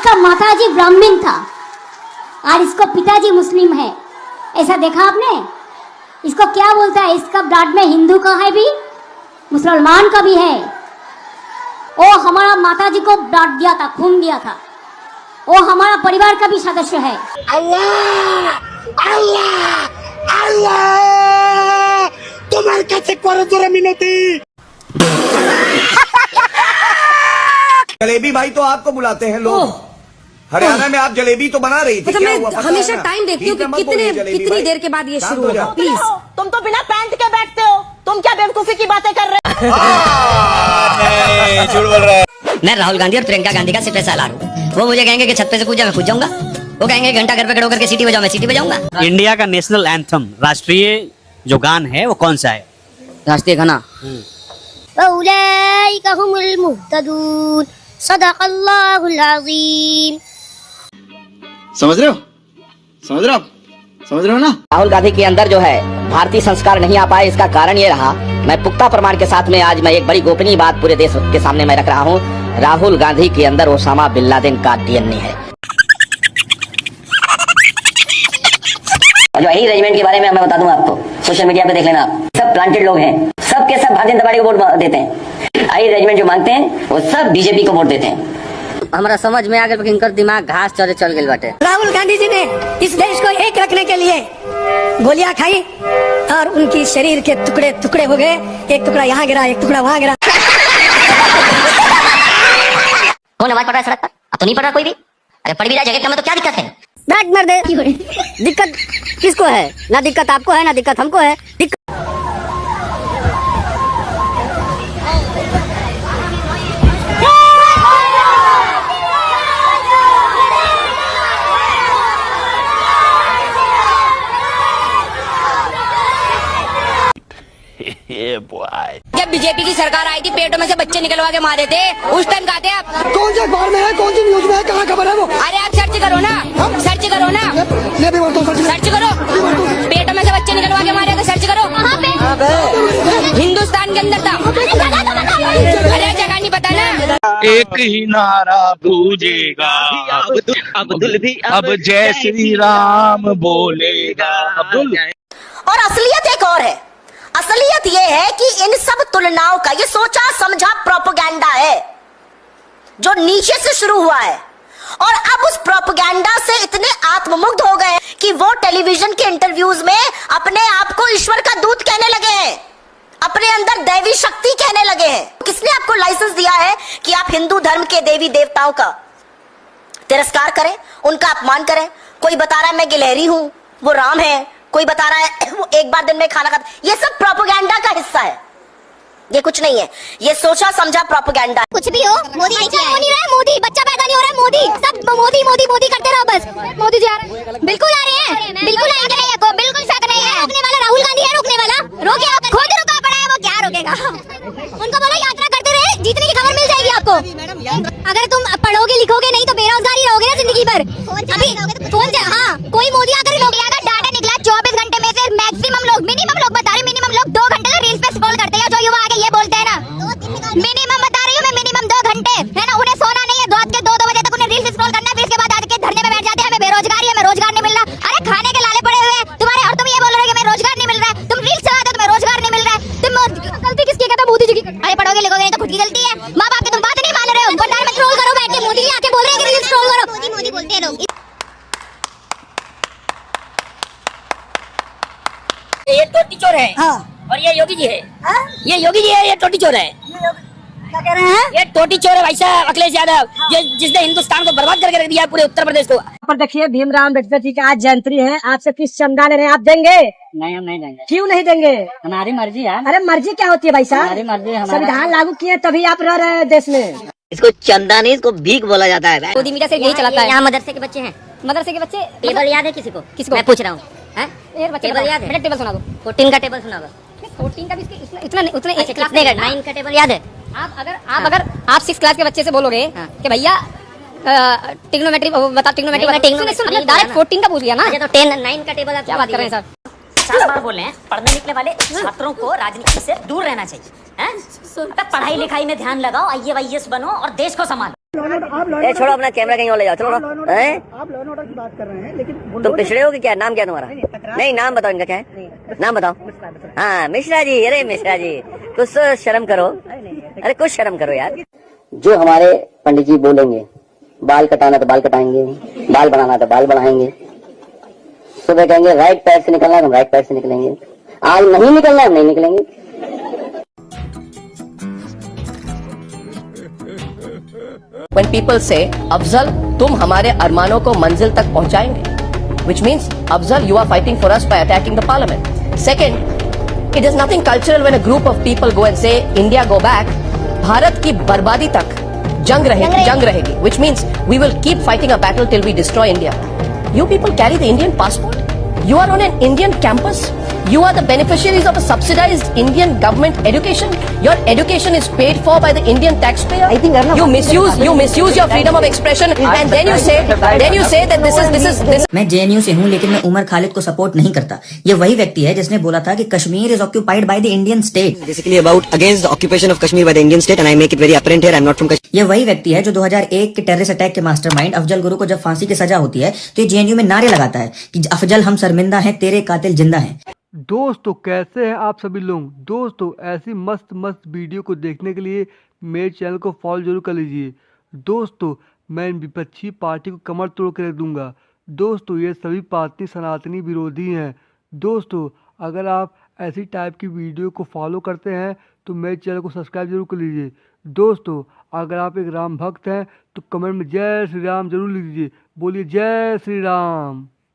इसका माताजी ब्राह्मण था और इसको पिताजी मुस्लिम है। ऐसा देखा आपने? इसको क्या बोलता है? इसका ब्लड में हिंदू का है भी, मुसलमान का भी है। वो हमारा माताजी को ब्लड दिया था, खून दिया था। वो हमारा परिवार का भी सदस्य है। अल्लाह अल्लाह अल्लाह तुम्हारे कैसे करो जरा मिनती। जलेबी भाई तो आपको बुलाते हैं लोग। हरियाणा में आप जलेबी तो बना रही थी। मतलब मैं हमेशा टाइम देखती हूँ कि कितनी देर के बाद ये शुरू होगा। प्लीज, तुम तो बिना पैंट के बैठते हो। तुम क्या बेवकूफी की बातें कर रहे हो? झूठ बोल रहा है। मैं राहुल गांधी और प्रियंका गांधी का सिपह सालार हूँ। वो मुझे कहेंगे कि छत पे से कूद जा, मैं कूद जाऊंगा। वो कहेंगे घंटा घर पे खड़े होकर के सीटी बजाओ, मैं सीटी बजाऊंगा। इंडिया का नेशनल एंथम, राष्ट्रीय जो गान है वो कौन सा है? राष्ट्रीय गाना समझ रहे हो? समझ रहे हो आप? समझ रहे हो ना? राहुल गांधी के अंदर जो है भारतीय संस्कार नहीं आ पाए, इसका कारण ये रहा। मैं पुख्ता प्रमाण के साथ में आज मैं एक बड़ी गोपनीय बात पूरे देश के सामने मैं रख रहा हूँ। राहुल गांधी के अंदर ओसामा बिन लादेन का डीएनए है। जो यही रेजिमेंट के बारे में मैं बता दूं आपको, सोशल मीडिया पे देख लेना आप। सब प्लांटेड लोग हैं, सब के सब भारतीय जनता पार्टी को वोट देते हैं। यही रेजिमेंट जो मांगते हैं वो सब बीजेपी को वोट देते हैं। हमारा समझ में आगे इनकर दिमाग घास चल गए बाटे। राहुल गांधी जी ने इस देश को एक रखने के लिए गोलियां खाई और उनकी शरीर के टुकड़े टुकड़े हो गए। एक टुकड़ा यहाँ गिरा, एक टुकड़ा वहाँ गिरा। कौन आवाज पड़ रहा है सड़क पर? अब तो नहीं पड़ रहा कोई भी। अरे पड़ भी रहा जगह में तो क्या दिक्कत है? बैठ मर दे। दिक्कत किसको है? ना दिक्कत आपको है, ना दिक्कत हमको है। जब बीजेपी की सरकार आई थी, पेटों में से बच्चे निकलवा के मारे थे। उस टाइम कहते आप कौन से अखबार में है, कौन सी न्यूज में है, कहाँ खबर है वो? अरे आप सर्च करो ना, सर्च करो ना, मैं भी बोलता हूँ, सर्च करो। पेटों में से बच्चे निकलवा के मारे थे, सर्च करो। हिंदुस्तान के अंदर था। अरे जगह नहीं पता ना। एक ही नारा गूंजेगा, अब्दुल भी अब जय श्री राम बोलेगा। अब्दुल। और असलियत एक और है। असलियत ये है कि इन सब तुलनाओं का ये सोचा समझा प्रोपेगेंडा है जो नीचे से शुरू हुआ है, और अब उस प्रोपेगेंडा से इतने आत्ममुग्ध हो गए कि वो टेलीविजन के इंटरव्यूज में अपने आप को ईश्वर का दूत कहने लगे हैं, अपने अंदर दैवी शक्ति कहने लगे हैं। किसने आपको लाइसेंस दिया है कि आप हिंदू धर्म के देवी देवताओं का तिरस्कार करें, उनका अपमान करें? कोई बता रहा है मैं गिलहरी हूं, वो राम है। कोई बता रहा है वो एक बार दिन में खाना खाता। ये सब प्रोपेगेंडा का हिस्सा है, ये कुछ नहीं है, ये सोचा समझा प्रोपेगेंडा। कुछ भी हो, मोदी नहीं रहा, मोदी बच्चा पैदा नहीं हो रहा है, मोदी सब मोदी मोदी मोदी करते रहो बस। मोदी जी आ रहे हैं, बिल्कुल आ रहे हैं, बिल्कुल आएंगे, नहीं बिल्कुल शक नहीं है। रोकने वाला राहुल गांधी है, रोकने वाला रोके, खुद रुका पड़ा है, वो क्या रोकेगा? उनको बोलो यात्रा करते रहे, जीतने की खबर मिल जाएगी आपको। अगर तुम पढ़ोगे लिखोगे नहीं तो बेरोजगार ही रहोगे ना जिंदगी भर। अभी फोन से हाँ कोई मोदी आकर लोग अगर डाटा निकला 24 घंटे में से मैक्सिमम लोग, मिनिमम लोग बता रहे, मिनिमम लोग 2 घंटे रील्स पे स्क्रॉल करते हैं। जो युवा आगे ये बोलते हैं ना, मिनिमम बता रही हूँ मैं, मिनिमम 2 घंटे है ना। उन्हें सोना नहीं है, रात के 2 बजे तक उन्हें रील्स स्क्रॉल करना है, फिर इसके बाद आके धरने में बैठ जाते हैं हमें बेरोजगारी है, हमें रोजगार नहीं मिल रहा। अरे खाने के लाले पड़े हुए तुम्हारे, और तुम ये बोल रहे हो कि हमें रोजगार नहीं मिल रहा है। तुम रील्स चलाते हो, तुम्हें रोजगार नहीं मिल रहा है। तुम गलती किसकी कहते हो? मोदी जी की। अरे पढ़ोगे लिखोगे नहीं तो खुद की गलती है। माँ बाप की तुम बात नहीं मान रहे हो, भंडार में ट्रोल करो बैठ के। मोदी जी आके बोल रहे हैं कि रील्स ट्रोल करो, मोदी मोदी बोलते हैं लोग। ये टोटी चोर है। हाँ। और ये योगी जी है। हाँ? ये योगी जी है, ये टोटी चोर है। क्या कह रहे हैं? ये टोटी चोर है भाई साहब, अखिलेश यादव, ये जिसने हिंदुस्तान को बर्बाद करके रख दिया, पूरे उत्तर प्रदेश को। पर देखिए भीमराव अम्बेडकर जी का आज जयंती है, आपसे किस चंदा ले रहे हैं? आप देंगे? नहीं, हम नहीं देंगे। क्यों नहीं देंगे? हमारी मर्जी है। अरे मर्जी क्या होती है भाई साहब? हमारी मर्जी। संविधान लागू किए तभी आप रह रहे हैं देश में। इसको चंदा नहीं, इसको भीख बोला जाता है। मोदी मीडिया से यही चलाता है। यहाँ मदरसे के बच्चे हैं, मदरसे के बच्चे टेबल याद है किसी को? किसको? मैं पूछ रहा हूँ। टेबल याद है? टेबल सुना दो। 14 का टेबल सुना दो। 14 का भी इतना उतने अच्छा, कितने का? 9 का टेबल याद है? आप 6 क्लास के बच्चे से बोलोगे कि भैया ट्रिग्नोमेट्री बता, ट्रिग्नोमेट्री डायरेक्ट 14 का पूछ लिया ना। तो 10 9 का टेबल आप क्या बात कर रहे हैं सर? 4 बार बोले हैं, पढ़ने निकले वाले छात्रों को राजनीति से दूर रहना चाहिए। पढ़ाई लिखाई में ध्यान लगाओ, IAS बनो और देश को संभालो। ए छोड़ो अपना कैमरा कहीं और ले जाओ, चलो हैं? आप लॉ एंड ऑर्डर की बात कर रहे हैं, लेकिन तुम पिछड़े हो कि क्या? नाम क्या तुम्हारा? नहीं नाम बताओ इनका, क्या है नाम बताओ? हाँ मिश्रा जी। अरे मिश्रा जी कुछ तो शर्म करो, अरे कुछ शर्म करो यार। जो हमारे पंडित जी बोलेंगे, बाल कटाना तो बाल कटाएंगे, बाल बनाना तो बाल बनाएंगे, सुबह कहेंगे राइट पैर से निकलना तो हम राइट पैर से निकलेंगे, आज नहीं निकलना हम नहीं निकलेंगे। When people say, अफजल तुम हमारे अरमानों को मंजिल तक पहुंचाएंगे, which means Afzal you are fighting for us by attacking the parliament. Second, it is nothing cultural when a group of people go and say India go back. Bharat की बर्बादी तक जंग रहेगी, which means we will keep fighting a battle till we destroy India. You people carry the Indian passport. You are on an Indian campus. You are the beneficiaries of a subsidized Indian government education. Your education is paid for by the Indian taxpayer. I think you misuse your freedom of expression, and then you say that this is. मैं JNU से हूँ, लेकिन मैं उमर खालिद को support नहीं करता। ये वही व्यक्ति है जिसने बोला था कि Kashmir is occupied by the Indian state. Basically about against the occupation of Kashmir by the Indian state, and I make it very apparent here I'm not from Kashmir. ये वही व्यक्ति है जो 2001 के टेररिस्ट अटैक के मास्टरमाइंड अफजल गुरु को जब फांसी की सजा होती है तो ये जेएनयू में नारे लगाता है कि अफजल हम शर्मिंदा हैं, तेरे कातिल जिंदा हैं। दोस्तों कैसे हैं आप सभी लोग? दोस्तों ऐसी मस्त मस्त वीडियो को देखने के लिए मेरे चैनल को फॉलो जरूर कर लीजिए। दोस्तों मैं इन विपक्षी पार्टी को कमर तोड़ कर रख दूंगा। दोस्तों ये सभी पार्टी सनातनी विरोधी हैं। दोस्तों अगर आप ऐसी टाइप की वीडियो को फॉलो करते हैं तो मेरे चैनल को सब्सक्राइब जरूर कर लीजिए। दोस्तों अगर आप एक राम भक्त हैं तो कमेंट में जय श्री राम जरूर लिख दीजिए। बोलिए जय श्री राम।